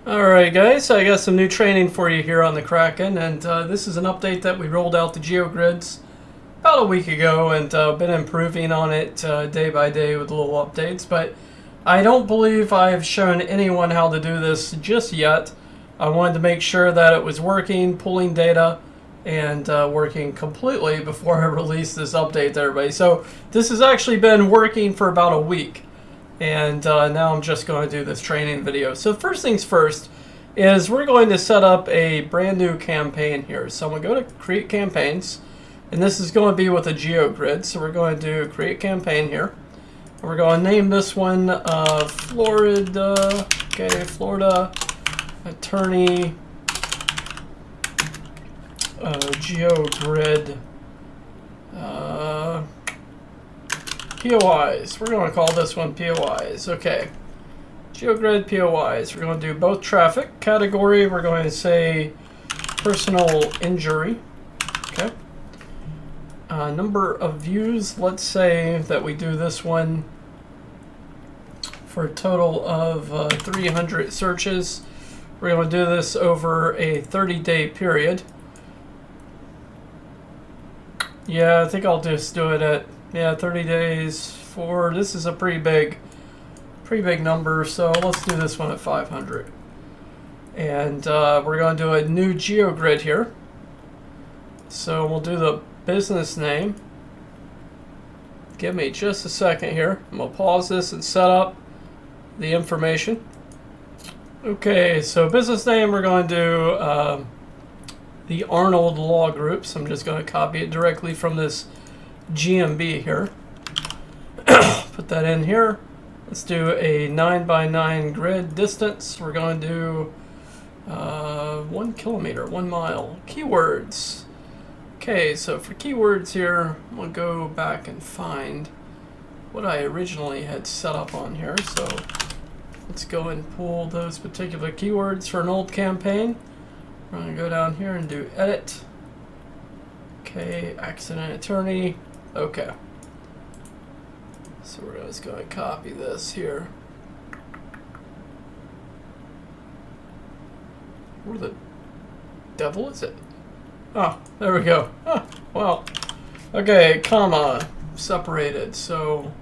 Alright guys, I got some new training for you here on the Kraken, and this is an update that we rolled out to GeoGrids about a week ago, and been improving on it day by day with little updates, but I don't believe I've shown anyone how to do this just yet. I wanted to make sure that it was working, pulling data, and working completely before I release this update to everybody. So this has actually been working for about a week. And now I'm just going to do this training video. So first things first is we're going to set up a brand new campaign here. So I'm going to go to create campaigns, and this is going to be with a GeoGrid. So we're going to do create campaign here. And we're going to name this one Florida. Okay, Florida Attorney GeoGrid POIs. We're going to call this one POIs. Okay. GeoGrid POIs. We're going to do both traffic. Category, we're going to say personal injury. Okay. Number of views, let's say that we do this one for a total of 300 searches. We're going to do this over a 30-day period. Yeah, I think I'll just do it at 30 days for, this is a pretty big number, so let's do this one at 500. And we're going to do a new GeoGrid here. So we'll do the business name. Give me just a second here. I'm going to pause this and set up the information. Okay, so business name, we're going to do the Arnold Law Group. So I'm just going to copy it directly from this GMB here. Put that in here. Let's do a 9x9 grid distance. We're going to do 1 kilometer, 1 mile. Keywords. Okay, so for keywords here, I'm going to go back and find what I originally had set up on here. So let's go and pull those particular keywords for an old campaign. We're going to go down here and do edit. Okay, accident attorney. Okay. So we're just going to copy this here. Where the devil is it? Oh, there we go. Oh, well. Okay, comma, separated. So,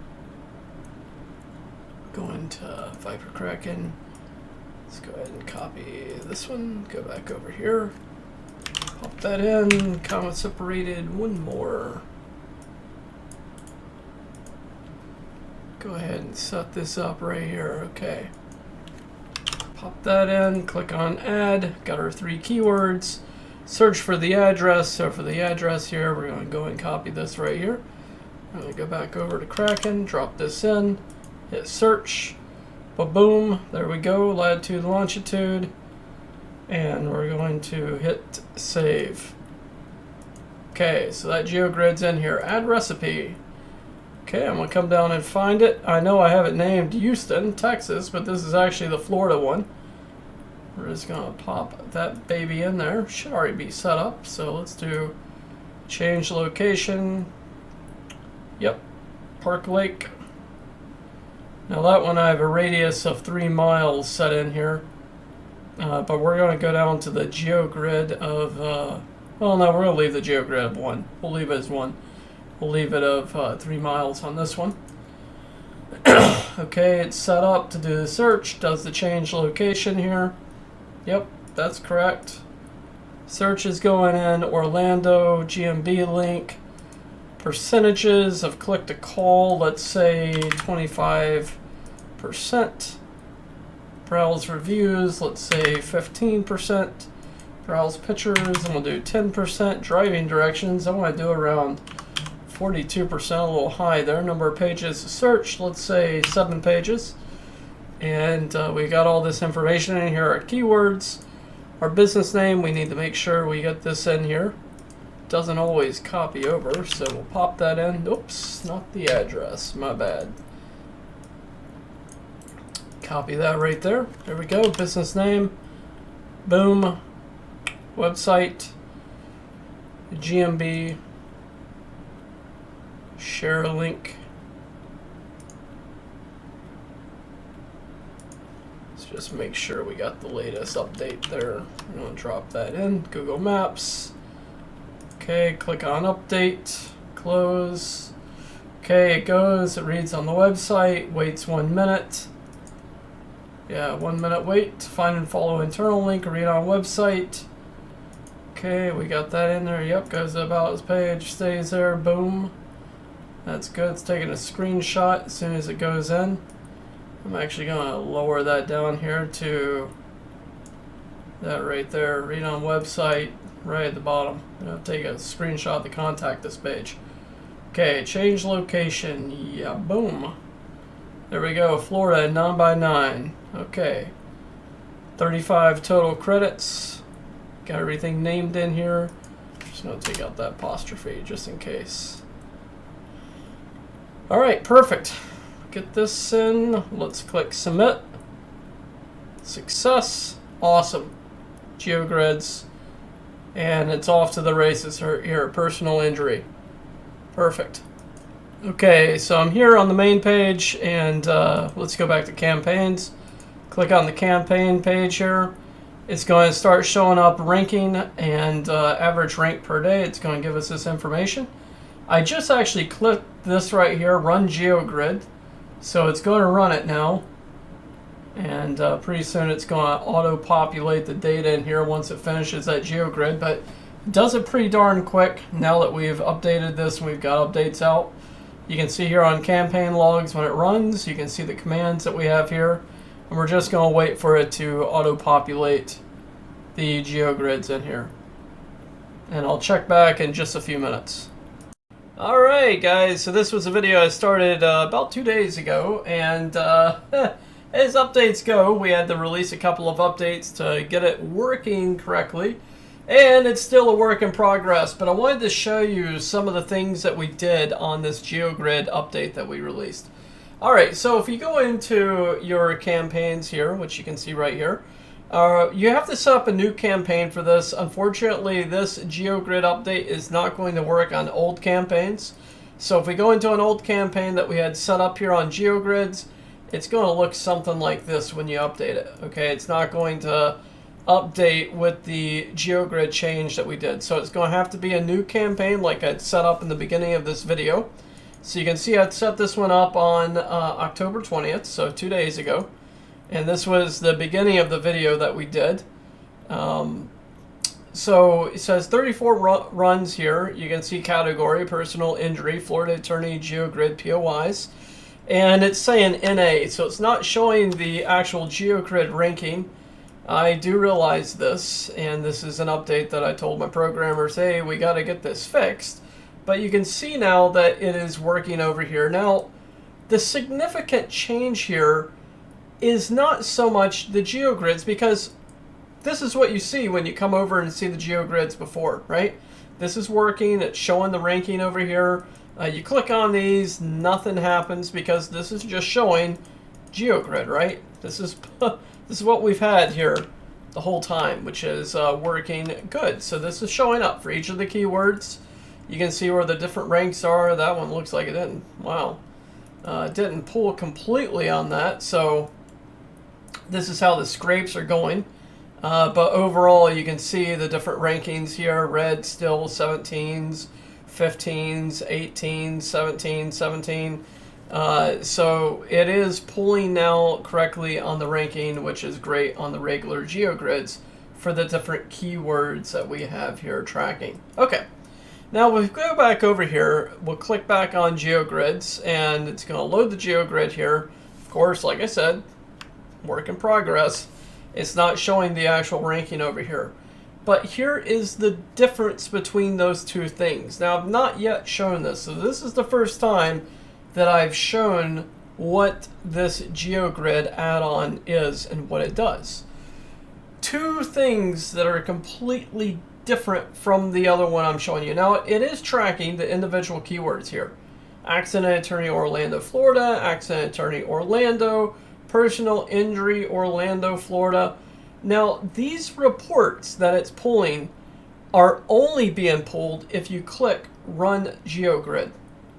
going to Viper Kraken. Let's go ahead and copy this one. Go back over here. Pop that in. Comma separated. One more. Go ahead and set this up right here. Okay. Pop that in. Click on add. Got our 3 keywords. Search for the address. So for the address here, we're going to go and copy this right here. I'm going to go back over to Kraken. Drop this in. Hit search. Ba-boom. There we go. Latitude, longitude. And we're going to hit save. Okay, so that GeoGrid's in here. Add recipe. Okay, I'm going to come down and find it. I know I have it named Houston, Texas, but this is actually the Florida one. We're just going to pop that baby in there. Should already be set up, so let's do change location. Yep, Park Lake. Now that one I have a radius of 3 miles set in here. But we're going to go down to the GeoGrid of, well no, we're going to leave the GeoGrid of 1. We'll leave it as 1. We'll leave it of 3 miles on this one. Okay, it's set up to do the search. Does the change location here. Yep, that's correct. Search is going in Orlando, GMB link. Percentages of click to call, let's say 25%. Browse reviews, let's say 15%. Browse pictures, and we'll do 10%. Driving directions, I want to do around 42%, a little high there. Number of pages searched, let's say 7 pages. And we got all this information in here. Our keywords, our business name, we need to make sure we get this in here. Doesn't always copy over, so we'll pop that in. Oops, not the address, my bad. Copy that right there. There we go, business name. Boom. Website. GMB. Share a link. Just make sure we got the latest update there. I'm going to drop that in. Google Maps. Okay, click on update. Close. Okay, it goes. It reads on the website. Waits 1 minute. Yeah, 1 minute wait. Find and follow internal link. Read on website. Okay, we got that in there. Yep, goes to about his page. Stays there. Boom. That's good. It's taking a screenshot as soon as it goes in. I'm actually going to lower that down here to that right there. Read on website, right at the bottom. I'm going to take a screenshot to contact us page. Okay, change location. Yeah, boom. There we go. Florida, 9x9. Okay. 35 total credits. Got everything named in here. Just going to take out that apostrophe just in case. All right, perfect. Get this in. Let's click submit. Success. Awesome. GeoGrids. And it's off to the races here. Personal injury. Perfect. Okay, so I'm here on the main page, and let's go back to campaigns. Click on the campaign page here. It's going to start showing up ranking and average rank per day. It's going to give us this information. I just actually clicked this right here, run GeoGrid. So it's going to run it now, and pretty soon it's going to auto-populate the data in here once it finishes that GeoGrid, but it does it pretty darn quick now that we've updated this and we've got updates out. You can see here on campaign logs when it runs, you can see the commands that we have here, and we're just going to wait for it to auto-populate the GeoGrids in here. And I'll check back in just a few minutes. Alright guys, so this was a video I started about 2 days ago, and as updates go, we had to release a couple of updates to get it working correctly, and it's still a work in progress, but I wanted to show you some of the things that we did on this GeoGrid update that we released. Alright, so if you go into your campaigns here, which you can see right here, you have to set up a new campaign for this. Unfortunately, this GeoGrid update is not going to work on old campaigns. So if we go into an old campaign that we had set up here on GeoGrids, it's going to look something like this when you update it. Okay, it's not going to update with the GeoGrid change that we did. So it's going to have to be a new campaign like I'd set up in the beginning of this video. So you can see I'd set this one up on October 20th, so 2 days ago. And this was the beginning of the video that we did. So it says 34 runs here. You can see category, personal injury, Florida attorney, GeoGrid, POIs. And it's saying NA, so it's not showing the actual GeoGrid ranking. I do realize this, and this is an update that I told my programmers, hey, we got to get this fixed. But you can see now that it is working over here. Now, the significant change here is not so much the GeoGrids, because this is what you see when you come over and see the GeoGrids before, right? This is working, it's showing the ranking over here. You click on these, nothing happens because this is just showing GeoGrid, right? This is what we've had here the whole time, which is working good. So this is showing up for each of the keywords. You can see where the different ranks are. That one looks like it didn't. Wow. It didn't pull completely on that, so this is how the scrapes are going. But overall, you can see the different rankings here. Red still 17s, 15s, 18s, 17, 17. So it is pulling now correctly on the ranking, which is great on the regular GeoGrids for the different keywords that we have here tracking. Okay. Now we go back over here, we'll click back on GeoGrids, and it's going to load the GeoGrid here. Of course, like I said, work in progress. It's not showing the actual ranking over here. But here is the difference between those two things. Now, I've not yet shown this, so this is the first time that I've shown what this GeoGrid add-on is and what it does. Two things that are completely different from the other one I'm showing you. Now, it is tracking the individual keywords here. Accident attorney Orlando, Florida, accident attorney Orlando, personal injury Orlando, Florida. Now, these reports that it's pulling are only being pulled if you click Run GeoGrid.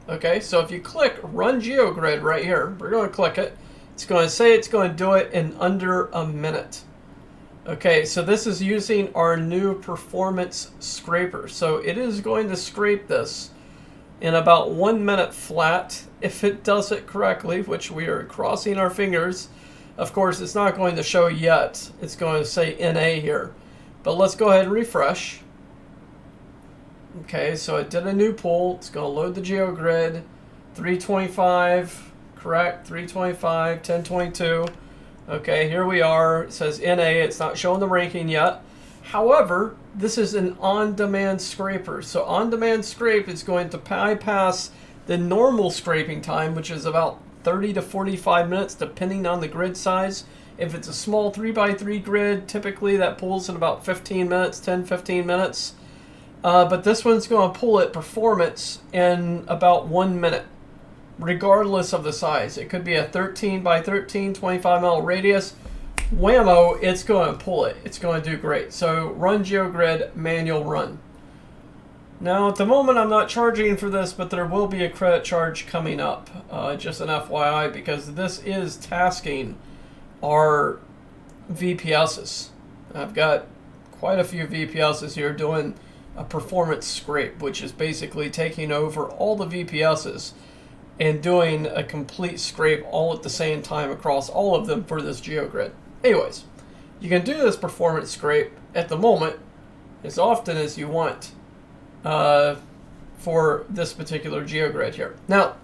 Okay, so if you click Run GeoGrid right here, we're going to click it. It's going to say it's going to do it in under a minute. Okay, so this is using our new performance scraper. So it is going to scrape this in about 1 minute flat if it does it correctly, which we are crossing our fingers. Of course, it's not going to show yet. It's going to say NA here. But let's go ahead and refresh. Okay, so it did a new pull. It's going to load the GeoGrid. 325, correct, 325, 1022. Okay, here we are. It says NA. It's not showing the ranking yet. However, this is an on-demand scraper. So on-demand scrape is going to bypass the normal scraping time, which is about 30 to 45 minutes, depending on the grid size. If it's a small 3x3 grid, typically that pulls in about 15 minutes, 10-15 minutes. But this one's going to pull at performance in about 1 minute, regardless of the size. It could be a 13x13, 25-mile radius. Whammo, it's going to pull it. It's going to do great. So run GeoGrid, manual run. Now, at the moment, I'm not charging for this, but there will be a credit charge coming up. Just an FYI, because this is tasking our VPSs. I've got quite a few VPSs here doing a performance scrape, which is basically taking over all the VPSs and doing a complete scrape all at the same time across all of them for this GeoGrid. Anyways, you can do this performance scrape at the moment as often as you want for this particular GeoGrid here. Now,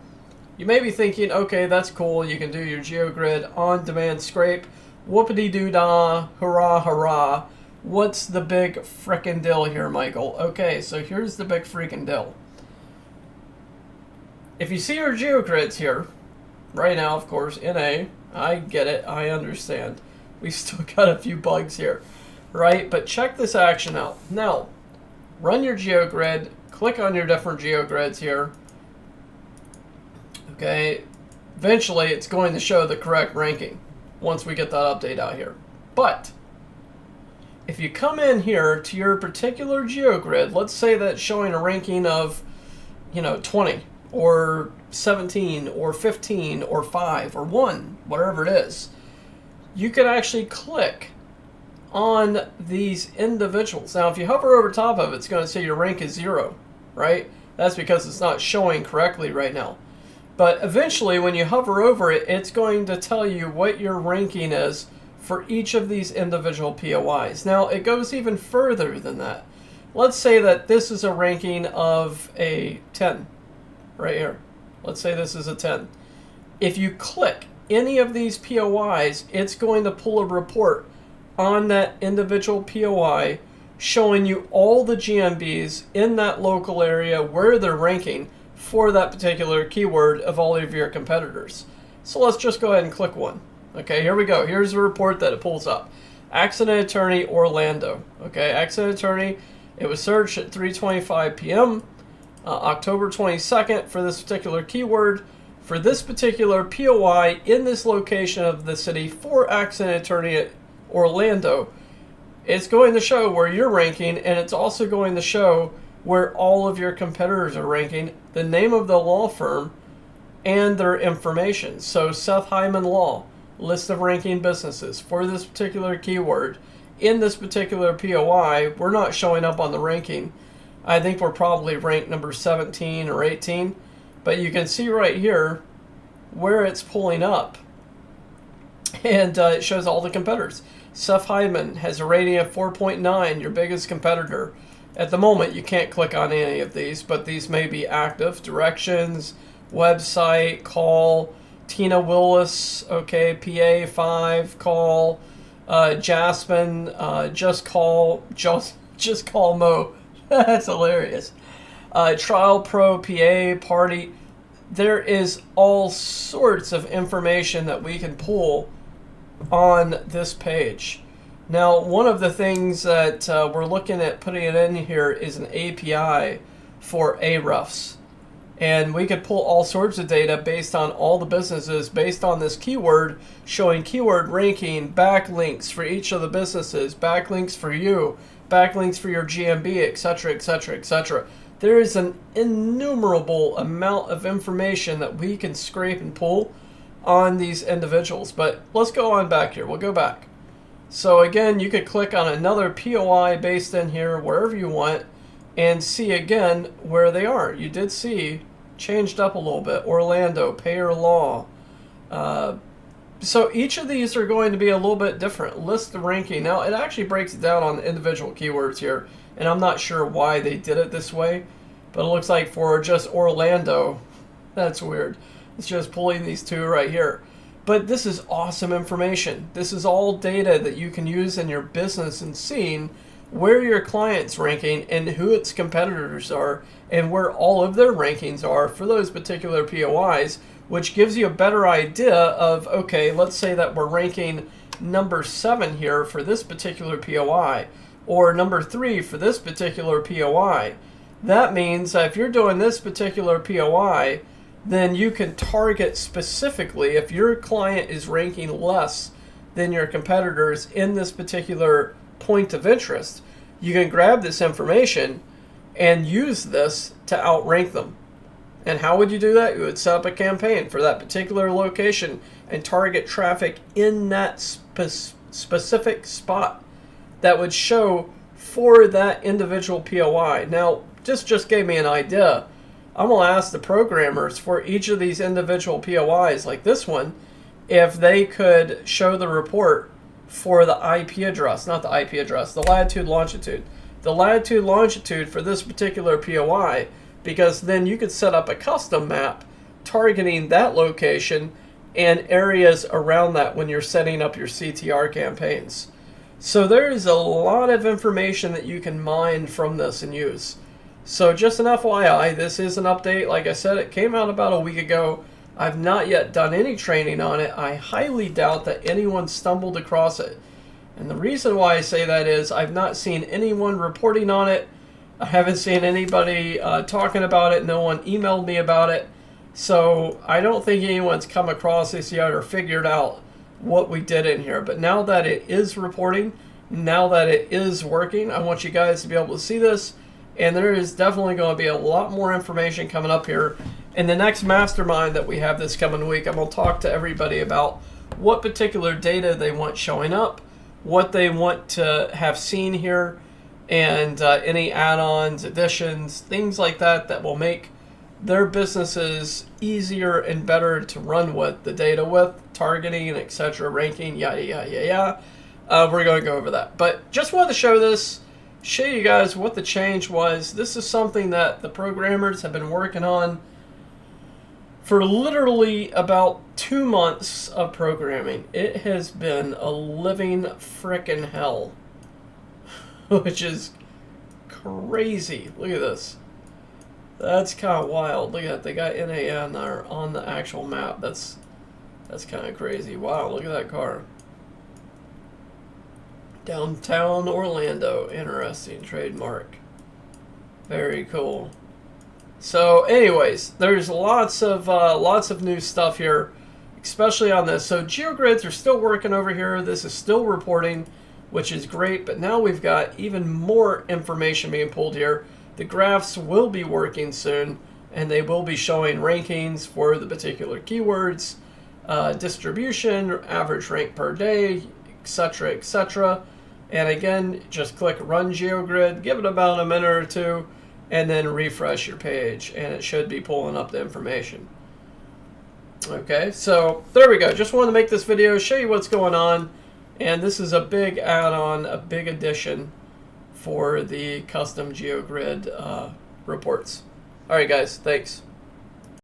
you may be thinking, okay, that's cool. You can do your GeoGrid on-demand scrape. Whoopity-doo-dah, hurrah, hurrah. What's the big frickin' deal here, Michael? Okay, so here's the big freaking deal. If you see our GeoGrids here, right now, of course, NA, I get it, I understand. We still got a few bugs here, right? But check this action out. Now, run your GeoGrid, click on your different GeoGrids here. Okay, eventually it's going to show the correct ranking once we get that update out here. But if you come in here to your particular GeoGrid, let's say that's showing a ranking of, 20 or 17 or 15 or 5 or 1, whatever it is, you could actually click on these individuals. Now, if you hover over top of it, it's going to say your rank is 0, right? That's because it's not showing correctly right now. But eventually, when you hover over it, it's going to tell you what your ranking is for each of these individual POIs. Now, it goes even further than that. Let's say that this is a ranking of a 10, right here. Let's say this is a 10. If you click any of these POIs, it's going to pull a report on that individual POI showing you all the GMBs in that local area where they're ranking for that particular keyword of all of your competitors. So let's just go ahead and click one. Okay, here we go. Here's the report that it pulls up. Accident Attorney Orlando. Okay, Accident Attorney. It was searched at 3:25 p.m. October 22nd for this particular keyword. For this particular POI in this location of the city for Accident Attorney at Orlando, it's going to show where you're ranking, and it's also going to show where all of your competitors are ranking, the name of the law firm, and their information. So Seth Hyman Law, list of ranking businesses for this particular keyword. In this particular POI, we're not showing up on the ranking. I think we're probably ranked number 17 or 18. But you can see right here where it's pulling up. And it shows all the competitors. Seth Hyman has a rating of 4.9, your biggest competitor. At the moment, you can't click on any of these, but these may be active. Directions, website, call, Tina Willis, okay, PA 5, call, Jasmine, just call Mo. That's hilarious. Trial Pro, PA, Party. There is all sorts of information that we can pull on this page. Now, one of the things that we're looking at putting it in here is an API for Ahrefs. And we could pull all sorts of data based on all the businesses, based on this keyword, showing keyword ranking, backlinks for each of the businesses, backlinks for you, backlinks for your GMB, etc., etc., etc. There is an innumerable amount of information that we can scrape and pull on these individuals. But let's go on back here. We'll go back. So again, you could click on another POI based in here, wherever you want, and see again where they are. You did see changed up a little bit. Orlando, payer law. So each of these are going to be a little bit different. List the ranking. Now it actually breaks it down on the individual keywords here, and I'm not sure why they did it this way, but it looks like for just Orlando, that's weird. It's just pulling these two right here. But this is awesome information. This is all data that you can use in your business and seeing where your client's ranking and who its competitors are and where all of their rankings are for those particular POIs, which gives you a better idea of, okay, let's say that we're ranking number 7 here for this particular POI, or number 3 for this particular POI. That means that if you're doing this particular POI, then you can target specifically if your client is ranking less than your competitors in this particular point of interest. You can grab this information and use this to outrank them. And how would you do that? You would set up a campaign for that particular location and target traffic in that specific spot that would show for that individual POI. Now, just gave me an idea. I'm going to ask the programmers for each of these individual POIs, like this one, if they could show the report for the IP address, not the IP address, the latitude, longitude. The latitude, longitude for this particular POI, because then you could set up a custom map targeting that location and areas around that when you're setting up your CTR campaigns. So there is a lot of information that you can mine from this and use. So just an FYI, this is an update. Like I said, it came out about a week ago. I've not yet done any training on it. I highly doubt that anyone stumbled across it. And the reason why I say that is I've not seen anyone reporting on it. I haven't seen anybody talking about it. No one emailed me about it. So I don't think anyone's come across this yet or figured out what we did in here. But now that it is reporting, now that it is working, I want you guys to be able to see this. And there is definitely going to be a lot more information coming up here. In the next mastermind that we have this coming week, I'm going to talk to everybody about what particular data they want showing up, what they want to have seen here, and any add-ons, additions, things like that that will make their businesses easier and better to run with, the data with, targeting, etc., ranking, yada, yada, yada. We're going to go over that. But just wanted to show this, show you guys what the change was. This is something that the programmers have been working on for literally about 2 months of programming. It has been a living frickin' hell, which is crazy. Look at this. That's kind of wild. Look at that. They got NAN there on the actual map. That's kind of crazy. Wow, look at that car. Downtown Orlando. Interesting trademark. Very cool. So anyways, there's lots of new stuff here, especially on this. So GeoGrids are still working over here. This is still reporting, which is great, but now we've got even more information being pulled here. The graphs will be working soon, and they will be showing rankings for the particular keywords, distribution, average rank per day, etc., etc. And again, just click Run GeoGrid, give it about a minute or two, and then refresh your page, and it should be pulling up the information. Okay, so there we go. Just wanted to make this video, show you what's going on, and this is a big add-on, a big addition for the custom GeoGrid reports. All right, guys, thanks.